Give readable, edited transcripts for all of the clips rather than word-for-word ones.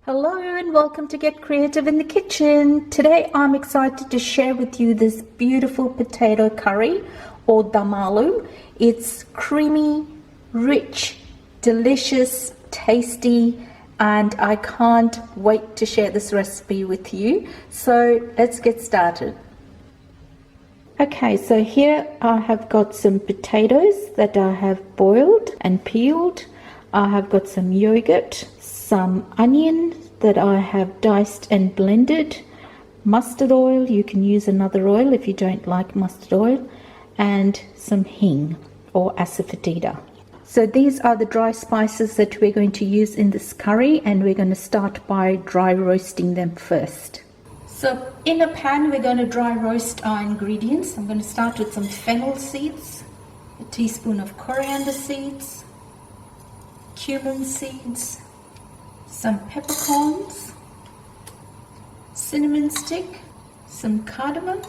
Hello and welcome to Get Creative in the Kitchen. Today I'm excited to share with you this beautiful potato curry or dum aloo. It's creamy, rich, delicious, tasty, and I can't wait to share this recipe with you. So let's get started. Okay, so here I have got some potatoes that I have boiled and peeled. I have got some yogurt, some onion that I have diced and blended, mustard oil, you can use another oil if you don't like mustard oil, and some hing or asafoetida. So these are the dry spices that we're going to use in this curry, and we're going to start by dry roasting them first. So in a pan we're going to dry roast our ingredients. I'm going to start with some fennel seeds, a teaspoon of coriander seeds, cumin seeds, some peppercorns, cinnamon stick, some cardamom,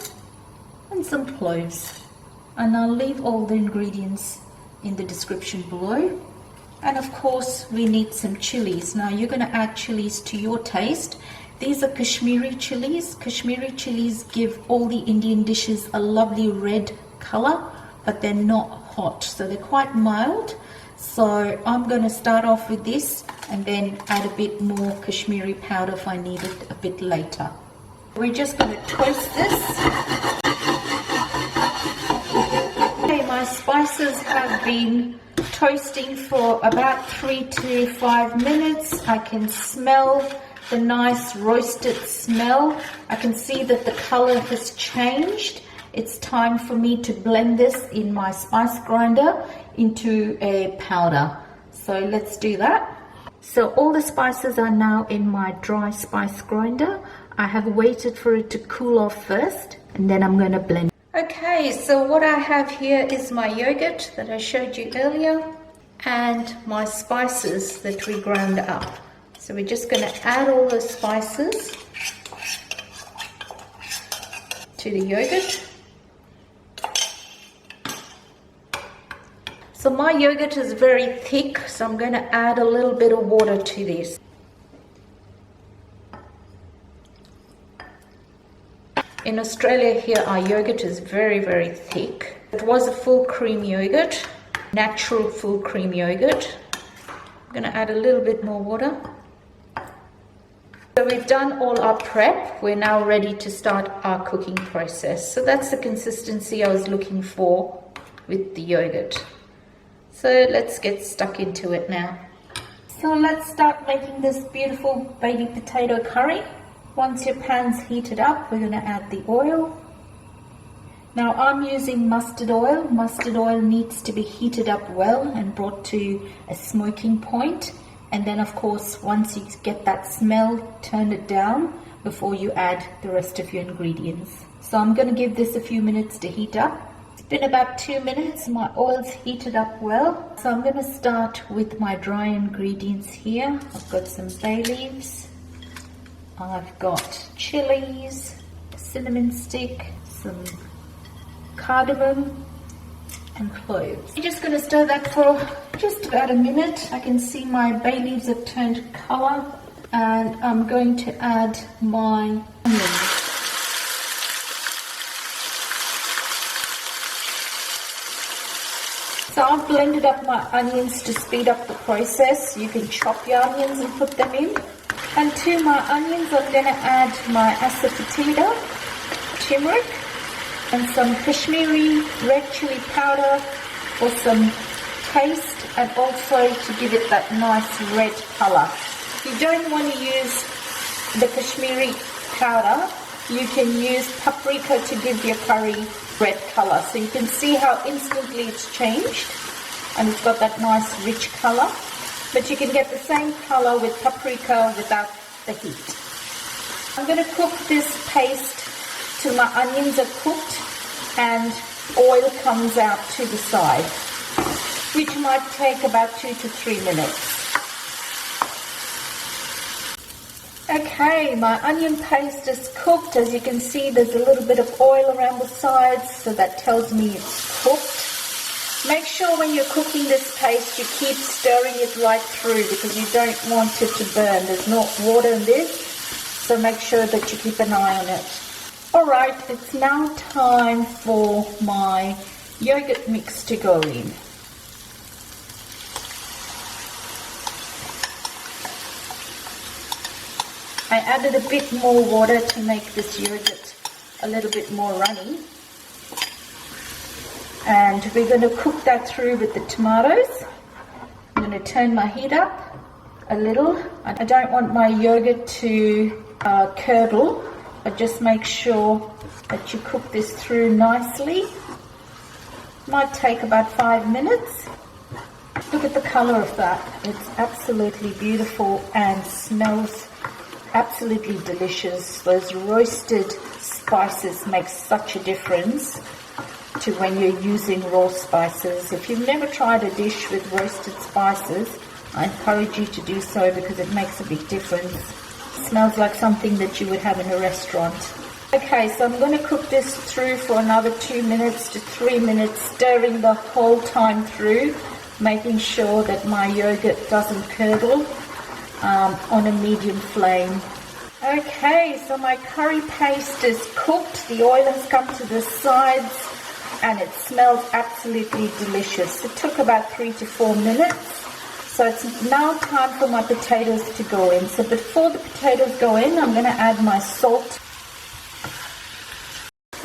and some cloves. And I'll leave all the ingredients in the description below. And of course we need some chilies. Now you're going to add chilies to your taste. These are Kashmiri chilies. Kashmiri chilies give all the Indian dishes a lovely red color, but they're not hot, so they're quite mild. So I'm going to start off with this and then add a bit more Kashmiri powder if I need it a bit later. We're just going to toast this. Okay, my spices have been toasting for about 3 to 5 minutes. I can smell the nice roasted smell. I can see that the color has changed. It's time for me to blend this in my spice grinder into a powder. So let's do that. So all the spices are now in my dry spice grinder. I have waited for it to cool off first, and then I'm going to blend. Okay, so what I have here is my yogurt that I showed you earlier and my spices that we ground up. So we're just going to add all the spices to the yogurt. So my yogurt is very thick, so I'm going to add a little bit of water to this. In Australia here our yogurt is very, very thick. It was a full cream yogurt, natural full cream yogurt. I'm going to add a little bit more water. So we've done all our prep. We're now ready to start our cooking process. So that's the consistency I was looking for with the yogurt. So let's get stuck into it now. So let's start making this beautiful baby potato curry. Once your pan's heated up, we're going to add the oil. Now I'm using mustard oil. Mustard oil needs to be heated up well and brought to a smoking point. And then of course, once you get that smell, turn it down before you add the rest of your ingredients. So I'm going to give this a few minutes to heat up. It's been about 2 minutes, my oil's heated up well. So I'm going to start with my dry ingredients here. I've got some bay leaves, I've got chilies, cinnamon stick, some cardamom and cloves. I'm just going to stir that for just about a minute. I can see my bay leaves have turned color, and I'm going to add my onions. So I've blended up my onions to speed up the process. You can chop your onions and put them in. And to my onions, I'm going to add my asafoetida, turmeric, and some Kashmiri red chili powder for some taste, and also to give it that nice red color. If you don't want to use the Kashmiri powder, you can use paprika to give your curry red color. So you can see how instantly it's changed and it's got that nice rich color. But you can get the same color with paprika without the heat. I'm going to cook this paste till my onions are cooked and oil comes out to the side, which might take about 2 to 3 minutes. Okay, my onion paste is cooked. As you can see, there's a little bit of oil around the sides, so that tells me it's cooked. Make sure when you're cooking this paste you keep stirring it right through because you don't want it to burn. There's no water in this, so make sure that you keep an eye on it. Alright, it's now time for my yogurt mix to go in. I added a bit more water to make this yogurt a little bit more runny. And we're going to cook that through with the tomatoes. I'm going to turn my heat up a little. I don't want my yogurt to curdle, but just make sure that you cook this through nicely. Might take about 5 minutes. Look at the color of that. It's absolutely beautiful and smells absolutely delicious. Those roasted spices make such a difference to when you're using raw spices. If you've never tried a dish with roasted spices, I encourage you to do so because it makes a big difference. It smells like something that you would have in a restaurant. Okay, so I'm going to cook this through for another 2 minutes to 3 minutes, stirring the whole time through, making sure that my yogurt doesn't curdle. On a medium flame. Okay, so my curry paste is cooked, the oil has come to the sides and it smells absolutely delicious. It took about 3 to 4 minutes, so it's now time for my potatoes to go in. So before the potatoes go in, I'm going to add my salt.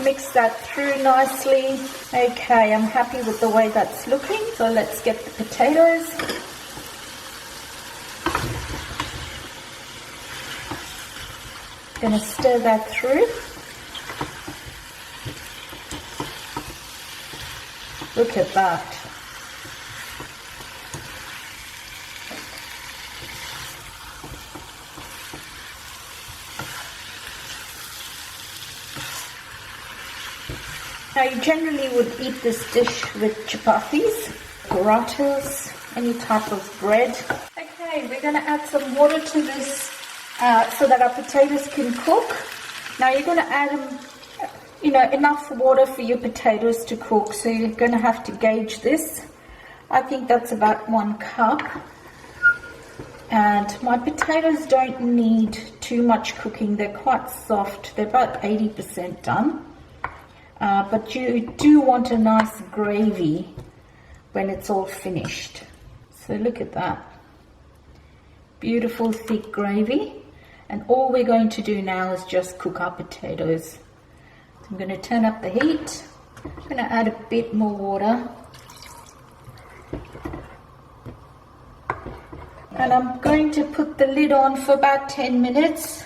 Mix that through nicely. Okay, I'm happy with the way that's looking, so let's get the potatoes. Going to stir that through. Look at that. Now you generally would eat this dish with chapatis, parathas, any type of bread. Okay, we're going to add some water to this so that our potatoes can cook. Now you're going to add enough water for your potatoes to cook, so you're going to have to gauge this. I think that's about 1 cup. And my potatoes don't need too much cooking. They're quite soft. They're about 80% done. But you do want a nice gravy when it's all finished. So look at that. Beautiful thick gravy. And all we're going to do now is just cook our potatoes. So I'm going to turn up the heat. I'm going to add a bit more water. And I'm going to put the lid on for about 10 minutes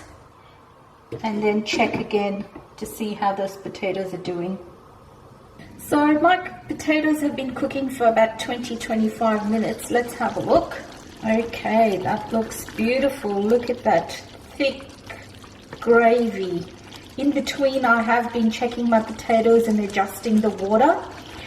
and then check again to see how those potatoes are doing. So my potatoes have been cooking for about 20-25 minutes. Let's have a look. Okay, that looks beautiful. Look at that thick gravy. In between, I have been checking my potatoes and adjusting the water.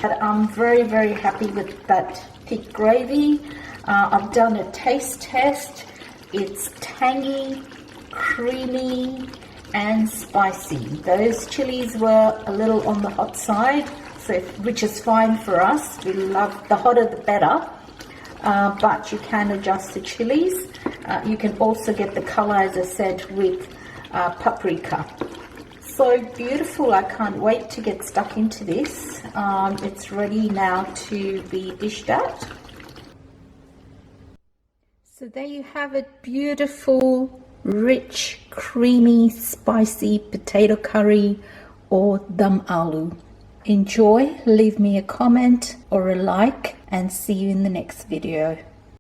But I'm very, very happy with that thick gravy. I've done a taste test. It's tangy, creamy, and spicy. Those chilies were a little on the hot side, which is fine for us. We love the hotter the better. But you can adjust the chilies. You can also get the color, as I said, with paprika. So beautiful. I can't wait to get stuck into this. It's ready now to be dished out. So there you have it. Beautiful, rich, creamy, spicy potato curry or dum aloo. Enjoy, leave me a comment or a like, and see you in the next video.